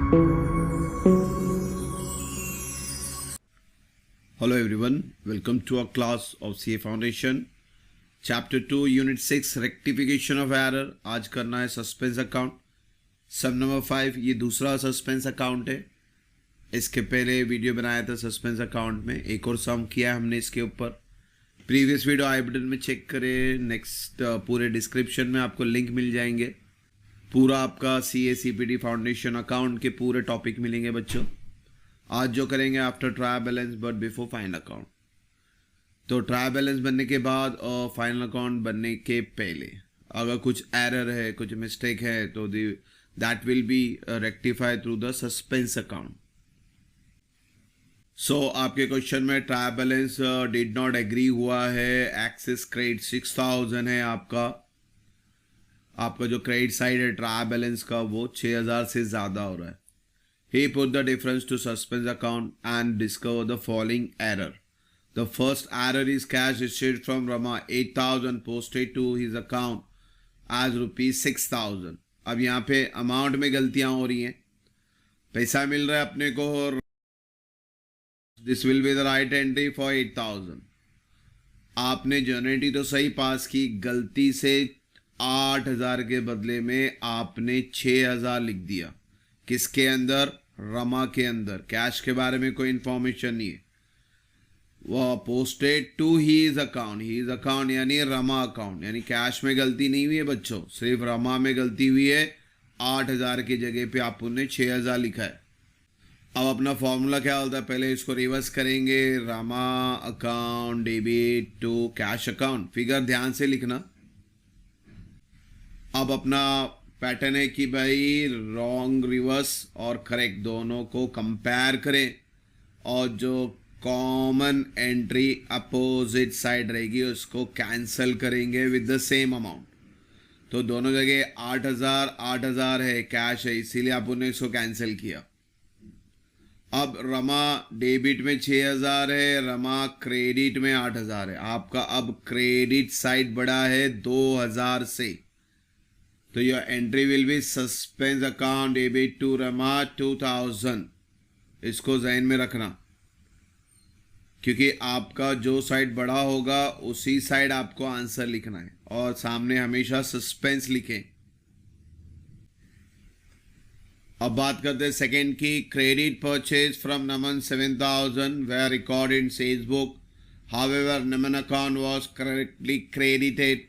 Hello everyone, welcome to our class of CA Foundation. Chapter 2, Unit 6, Rectification of Error. आज करना है suspense account. सम number 5, ये दूसरा suspense account है. इसके पहले वीडियो बनाया था सस्पेंस अकाउंट में, एक और सम किया है हमने इसके ऊपर. प्रीवियस वीडियो आई बटन में चेक करें. नेक्स्ट पूरे डिस्क्रिप्शन में आपको लिंक मिल जाएंगे. पूरा आपका CA CPT फाउंडेशन अकाउंट के पूरे टॉपिक मिलेंगे बच्चों. आज जो करेंगे after trial balance but before final account. तो ट्रायल बैलेंस बनने के बाद और फाइनल अकाउंट बनने के पहले अगर कुछ एरर है, कुछ मिस्टेक है, तो that will be rectified through the suspense account. So आपके क्वेश्चन में trial balance did not agree हुआ है. एक्सेस क्रेडिट 6000 है. आपका जो क्रेडिट साइड है ट्रायल बैलेंस का वो 6000 से ज़्यादा हो रहा है. He put the difference to suspense account and discovered the following error. The first error is cash received from Rama 8000 posted to his account as rupees 6000. अब यहाँ पे अमाउंट में गलतियाँ हो रही हैं. पैसा मिल रहा है अपने को और this will be the right entry for 8000. आपने जर्नलिटी तो सही पास की, गलती से 8000 के बदले में आपने 6000 लिख दिया. किसके अंदर? रमा के अंदर. कैश के बारे में कोई इंफॉर्मेशन नहीं है. वो पोस्टेड टू हीज अकाउंट यानी रमा अकाउंट, यानी कैश में गलती नहीं हुई है बच्चों, सिर्फ रमा में गलती हुई है. 8000 की जगह पे आपने 6000 लिखा है. अब अपना फॉर्मूला क्या होता है, पहले इसको रिवर्स करेंगे. Rama account debit to cash account. Figure ध्यान से लिखना. अब अपना पैटर्न है कि भाई रॉन्ग, रिवर्स और करेक्ट दोनों को कंपेयर करें और जो कॉमन एंट्री अपोजिट साइड रहेगी उसको कैंसिल करेंगे विद द सेम अमाउंट. तो दोनों जगह 8000 है, कैश है, इसीलिए आपने इसको कैंसिल किया. अब रमा डेबिट में 6000 है, रमा क्रेडिट में 8000 है. आपका अब क्रेडिट साइड बढ़ा है 2000 से, तो your entry will be suspense account debit to Rama 2000. इसको जहन में रखना, क्योंकि आपका जो साइड बड़ा होगा उसी साइड आपको आंसर लिखना है और सामने हमेशा सस्पेंस लिखें. अब बात करते हैं सेकेंड की. Credit purchase from Naman 7000 where record in sales book. However Naman account was correctly credited.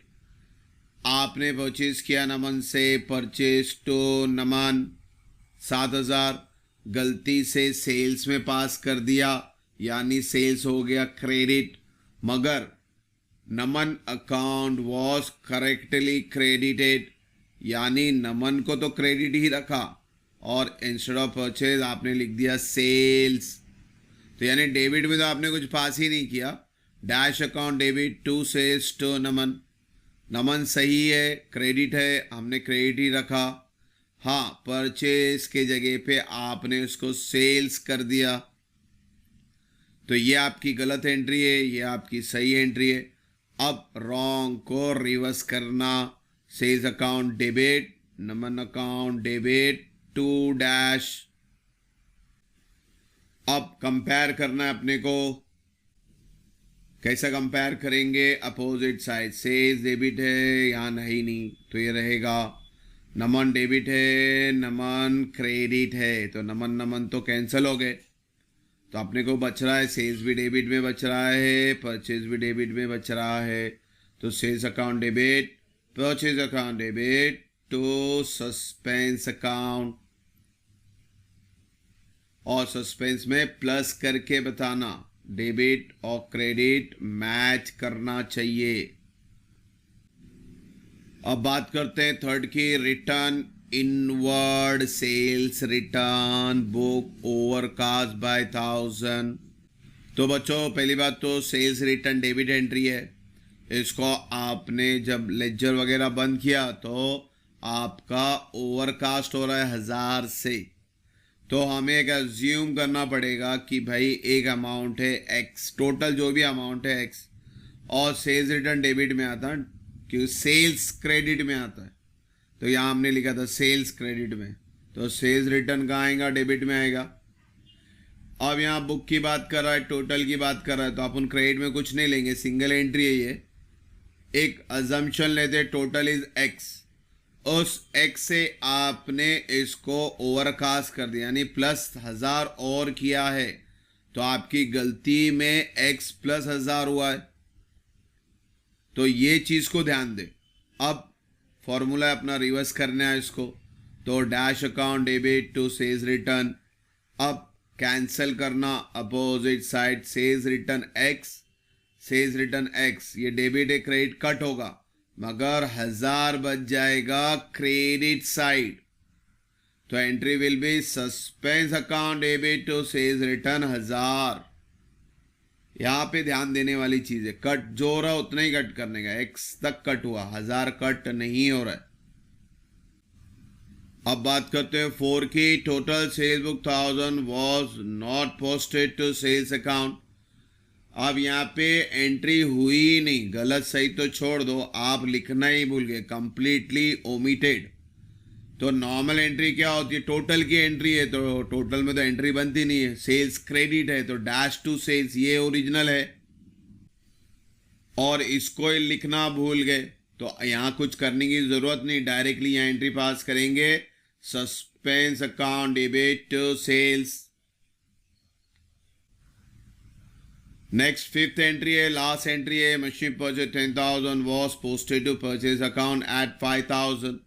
आपने परचेज किया नमन से, परचेज टू नमन 7000, गलती से सेल्स में पास कर दिया यानी सेल्स हो गया क्रेडिट. मगर नमन अकाउंट वाज करेक्टली क्रेडिटेड, यानी नमन को तो क्रेडिट ही रखा और इंस्टेड ऑफ परचेज आपने लिख दिया सेल्स. तो यानी डेबिट में तो आपने कुछ पास ही नहीं किया. Dash account debit to sales to Naman. Naman सही है, क्रेडिट है, हमने क्रेडिट ही रखा. हाँ, परचेज के जगह पे आपने उसको सेल्स कर दिया. तो ये आपकी गलत एंट्री है, ये आपकी सही एंट्री है. अब रॉन्ग को रिवर्स करना. Sales account debit, Naman account debit to dash. अब कंपेयर करना है अपने को. कैसा कंपेयर करेंगे? Opposite side. सेल्स डेबिट है, यहाँ नहीं, तो ये रहेगा. नमन डेबिट है, नमन क्रेडिट है, तो नमन तो कैंसिल हो गए. तो अपने को बच रहा है सेल्स भी डेबिट में बच रहा है, परचेज भी डेबिट में बच रहा है. तो sales account debit, purchase account debit to suspense account. और सस्पेंस में प्लस करके बताना. डेबिट और क्रेडिट मैच करना चाहिए. अब बात करते हैं थर्ड की. Return inward sales return book overcast by 1000. तो बच्चों पहली बात तो सेल्स रिटर्न डेबिट एंट्री है. इसको आपने जब लेजर वगैरह बंद किया तो आपका ओवरकास्ट हो रहा है 1000 से. तो हमें एक अज्यूम करना पड़ेगा कि भाई एक अमाउंट है x, टोटल जो भी अमाउंट है x, और सेल्स रिटर्न डेबिट में आता है क्योंकि सेल्स क्रेडिट में आता है. तो यहाँ हमने लिखा था सेल्स क्रेडिट में, तो सेल्स रिटर्न कहाँ आएगा, डेबिट में आएगा। अब यहाँ बुक की बात कर रहा है, टोटल की बात कर रहा है, तो अपन क्रेडिट में कुछ नहीं लेंगे, सिंगल एंट्री है ये। एक अजम्पशन लेते, टोटल इज एक्स, उस एक्स से आपने इसको ओवरकास्ट कर दिया, यानी प्लस 1000 और किया है, तो आपकी गलती में एक्स प्लस 1000 हुआ है। तो ये चीज़ को ध्यान दे। अब फॉर्मूला अपना रिवर्स करना है इसको, तो dash account debit to sales return. अब कैंसिल करना opposite side, sales return X, sales return X, ये डेबिट है, क्रेडिट कट होगा, मगर 1000 बच जाएगा क्रेडिट साइड। तो entry will be suspense account debit to sales return 1000। यहां पे ध्यान देने वाली चीज है, कट जो हो रहा है उतना ही कट करने का, एक्स तक कट हुआ, 1000 कट नहीं हो रहा है। अब बात करते हैं 4 की, total sales book 1000 was not posted to sales account. अब यहाँ पे एंट्री हुई ही नहीं, गलत सही तो छोड़ दो, आप लिखना ही भूल गए, कंप्लीटली ओमिटेड। तो नॉर्मल एंट्री क्या होती है, टोटल की एंट्री है, तो टोटल में तो एंट्री बनती नहीं है, सेल्स क्रेडिट है, तो डैश टू सेल्स ये ओरिजिनल है, और इसको लिखना भूल गए, तो यहाँ कुछ करने की जरूरत नहीं, डायरेक्टली यहाँ एंट्री पास करेंगे, suspense account debit to sales. Next 5th entry है, लास्ट एंट्री है, machine purchase 10,000 was posted to purchase account at 5,000।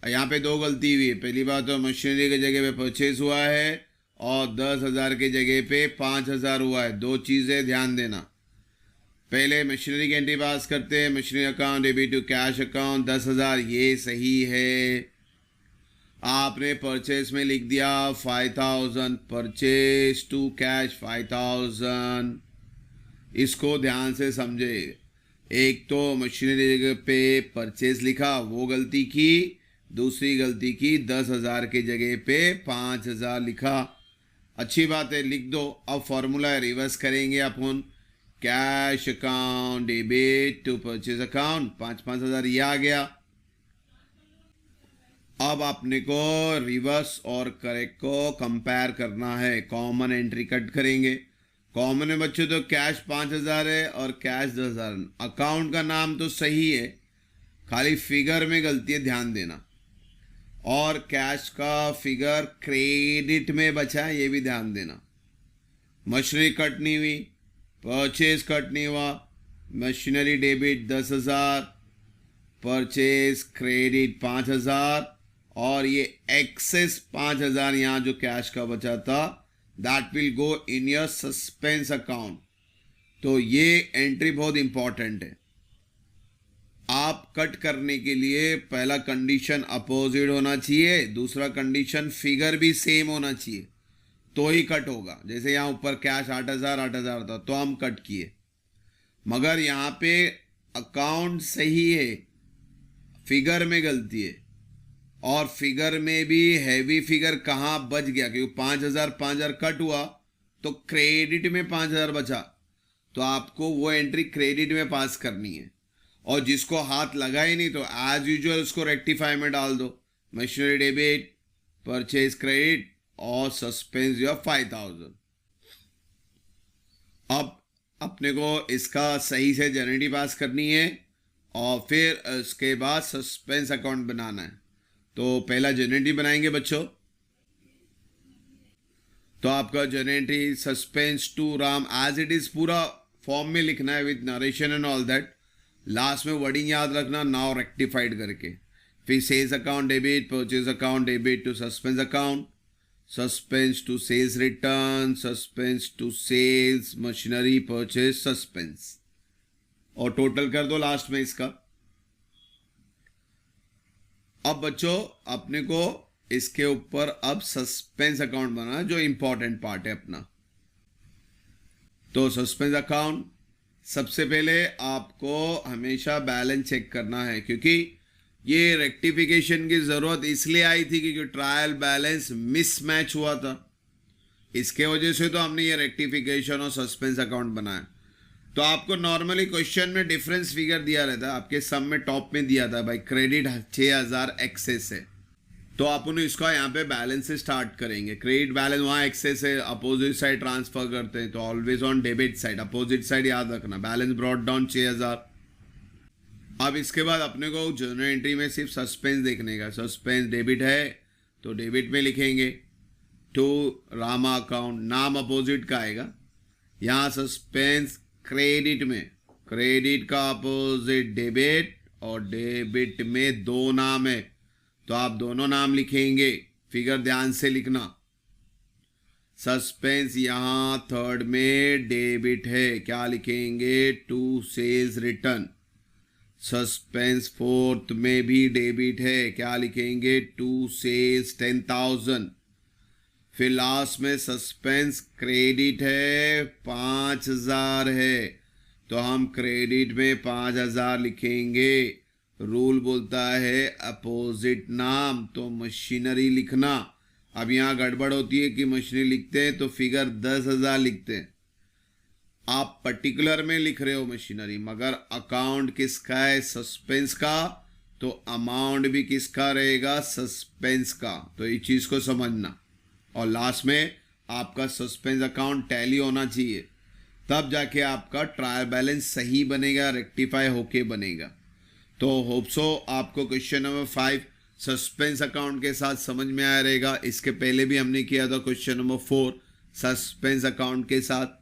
यहाँ पे दो गलती हुई है, पहली बात तो मशीनरी की जगह पे परचेज हुआ है और 10,000 की जगह पे 5,000 हुआ है, दो चीज़ें ध्यान देना। पहले मशीनरी की एंट्री पास करते हैं, machinery account debit to cash account 10,000, ये सही है। आपने परचेज में लिख दिया 5,000, परचेज टू कैश 5,000, इसको ध्यान से समझे। एक तो मशीनरी जगह पे परचेज लिखा, वो गलती की, दूसरी गलती की 10,000 की जगह पे 5,000 लिखा। अच्छी बात है, लिख दो। अब फॉर्मूला रिवर्स करेंगे अपन, cash account debit to purchase account, 5,000 ये आ गया। अब आपने को रिवर्स और करेक्ट को कंपेयर करना है, कॉमन एंट्री कट करेंगे। कॉमन है बच्चों, तो कैश 5,000 है और कैश 10,000। अकाउंट का नाम तो सही है, खाली फिगर में गलती है, ध्यान देना। और कैश का फिगर क्रेडिट में बचा है, ये भी ध्यान देना। मशीनरी कट नहीं हुई, परचेज कट नहीं हुआ, मशीनरी डेबिट 10,000, परचेज क्रेडिट 5,000, और ये एक्सेस 5,000 यहाँ जो कैश का बचा था, that will go in your suspense account. तो ये एंट्री बहुत इंपॉर्टेंट है। आप कट करने के लिए पहला कंडीशन अपोजिट होना चाहिए, दूसरा कंडीशन फिगर भी सेम होना चाहिए, तो ही कट होगा। जैसे यहाँ ऊपर कैश 8,000 था, तो हम कट किए, मगर यहाँ पे अकाउंट सही है, फिगर में गलती है। और फिगर में भी हैवी फिगर कहाँ बच गया, क्योंकि 5,000 कट हुआ, तो क्रेडिट में 5,000 बचा, तो आपको वो एंट्री क्रेडिट में पास करनी है। और जिसको हाथ लगा ही नहीं, तो एज यूजुअल उसको रेक्टिफाई में डाल दो, मशीनरी डेबिट, परचेज क्रेडिट और सस्पेंस योर 5,000। अब अपने को इसका सही से जनरेटिव पास करनी है, और फिर इसके बाद सस्पेंस अकाउंट बनाना है। तो पहला जनरेटिव बनाएंगे बच्चों, तो आपका generative suspense to Ram as it is पूरा फॉर्म में लिखना है, with narration and all that. Last में वर्डिंग याद रखना, नाउ रेक्टिफाइड करके। फिर sales account debit, purchase account debit to suspense account, suspense to sales return, suspense to sales, machinery purchase suspense, और टोटल कर दो लास्ट में इसका। अब बच्चों अपने को इसके ऊपर अब सस्पेंस अकाउंट बनाना, जो इंपॉर्टेंट पार्ट है अपना। तो सस्पेंस अकाउंट, सबसे पहले आपको हमेशा बैलेंस चेक करना है, क्योंकि ये रेक्टिफिकेशन की ज़रूरत इसलिए आई थी क्योंकि ट्रायल बैलेंस मिसमैच हुआ था, इसके वजह से तो हमने ये रेक्टिफिकेशन और सस्पेंस अकाउंट बनाया। तो आपको नॉर्मली क्वेश्चन में डिफरेंस फिगर दिया रहता है, आपके सम में टॉप में दिया था भाई क्रेडिट 6,000 एक्सेस है, तो अपन इसका यहाँ पे बैलेंस से स्टार्ट करेंगे। क्रेडिट बैलेंस वहाँ एक्सेस है, अपोजिट साइड ट्रांसफर करते हैं, तो always on debit side, opposite side याद रखना। Balance brought down 6000। अब इसके बाद अपने को जर्नल एंट्री में सिर्फ सस्पेंस देखने का। सस्पेंस डेबिट है तो डेबिट में लिखेंगे टू रामा अकाउंट, नाम अपोजिट का आएगा। यहाँ सस्पेंस क्रेडिट में, क्रेडिट का अपोजिट डेबिट और डेबिट में दो नाम है तो आप दोनों नाम लिखेंगे। फिगर ध्यान से लिखना। सस्पेंस यहाँ थर्ड में डेबिट है, क्या लिखेंगे? To sales return. Suspense fourth में भी डेबिट है, क्या लिखेंगे? To sales 10,000। फिर लास्ट में सस्पेंस क्रेडिट है 5000 है तो हम क्रेडिट में 5000 लिखेंगे। रूल बोलता है अपोजिट नाम तो मशीनरी लिखना। अब यहाँ गड़बड़ होती है कि मशीनरी लिखते हैं तो फिगर 10,000 लिखते हैं। आप पर्टिकुलर में लिख रहे हो मशीनरी, मगर अकाउंट किसका है? सस्पेंस का, तो अमाउंट भी किसका रहेगा? सस्पेंस का। तो इस चीज़ को समझना। और लास्ट में आपका सस्पेंस अकाउंट टैली होना चाहिए, तब जाके आपका ट्रायल बैलेंस सही बनेगा, रेक्टिफाई होके बनेगा। तो होप सो आपको क्वेश्चन नंबर 5 सस्पेंस अकाउंट के साथ समझ में आया रहेगा। इसके पहले भी हमने किया था क्वेश्चन नंबर 4 सस्पेंस अकाउंट के साथ।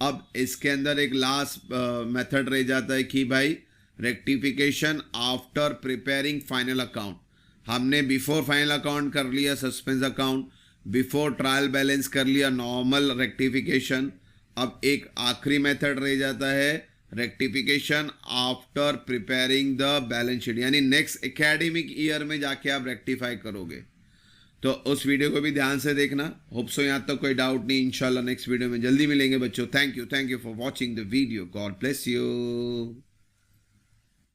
अब इसके अंदर एक लास्ट मेथड रह जाता है कि भाई rectification after preparing final account. हमने बिफोर फाइनल अकाउंट कर लिया suspense account, before trial balance कर लिया नॉर्मल रेक्टिफिकेशन। अब एक आखिरी मेथड रह जाता है rectification after preparing the balance sheet, यानी नेक्स्ट एकेडमिक ईयर में जाके आप रेक्टिफाई करोगे। तो उस वीडियो को भी ध्यान से देखना। होप सो यहाँ तक कोई डाउट नहीं। इंशाल्लाह नेक्स्ट वीडियो में जल्दी मिलेंगे बच्चों। Thank you for watching the video. God bless you.